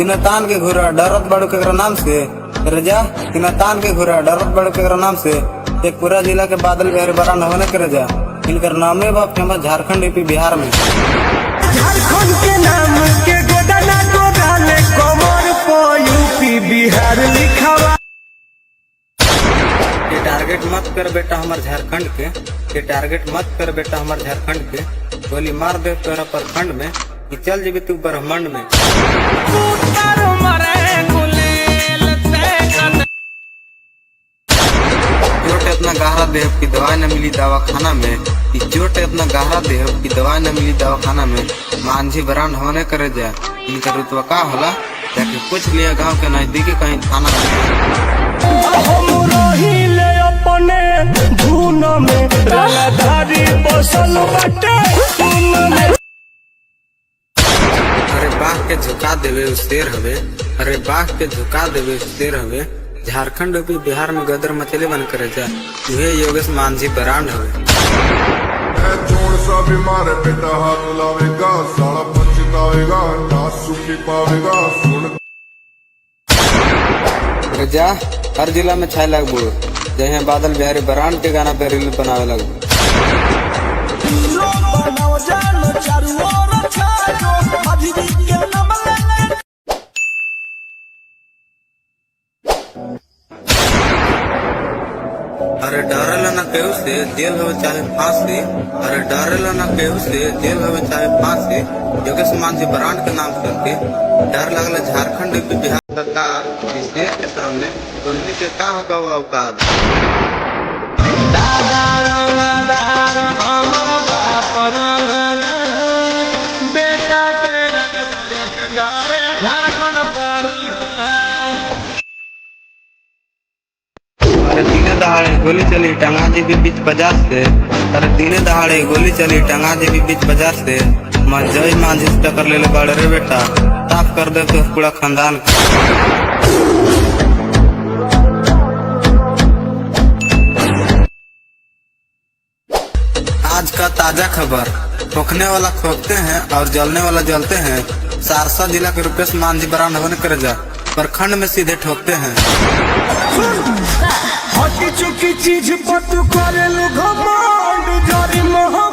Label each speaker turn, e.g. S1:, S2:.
S1: तिना तान के घुरा डरत बड़ो केकरा नाम से रजा तिना तान के घुरा डरत बड़ो केकरा नाम से एक पूरा जिला के बादल बिहारी बरान होने के रजा इनकर नामे बा फेमस झारखंड यूपी बिहार में।
S2: झारखंड के नाम के गोदाना गोदाने कमर पर यूपी बिहार लिखा हुआ।
S1: ये टारगेट मत कर बेटा हमार झारखंड के, ये टारगेट मत कर बेटा हमार झारखंड के, गोली मार दे तोरा प्रखंड में कि चल जेबी तू ब्रह्मांड में। चोट इतना गहरा देह की दवाई न मिली दवाखाना में, चोट इतना गहरा देह की दवाई न मिली दवाखाना में। मांझी बरांड होने करे जा इनका रुतबा का होला जाके पूछ लिया गांव के नजदीकी कहीं थाना में। अरे बाघ के झुका देवे उस शेर हवे, अरे बाघ के झुका देवे उस शेर हवे। झारखंड यूपी बिहार में गदर मचले बन करे जा तुहे योगेश मांझी बरांड हवे।
S3: छोड़ सा बीमार बेटा हाथ लावेगा साला पछतावेगा ना सुखी पावेगा सुन।
S1: जा हर जिला में छाए लगबो जहाँ बादल बिहारी बरांड के गाना पे रील बनावे लगबो। अरे डरेला ना केहू से जेल हो चाहे फांसी, अरे डरेला ना केहू से जेल हो चाहे फांसी। योगेश मांझी बरांड के नाम सुन के डर लगला झारखंड यूपी बिहार सरकार देश के सामने दुनिया के का होगा वो औकात। अरे दिने दहाड़े गोली चली टंगा जेबी बीच बाजार से, अरे दिने दहाड़े गोली चली टंगा जेबी बीच बाजार से। जय मांझी से टक्कर ले बड़े रे बेटा साफ कर दे तो पूरा खानदान। आज का ताजा खबर, ठोकने वाला ठोकते हैं और जलने वाला जलते हैं। सहरसा जिला के रुपेश मांझी बरांड होने कर जा प्रखंड में सीधे ठोकते हैं।
S2: हटी चुकी चीज पर तू करे घमंड जारी मोह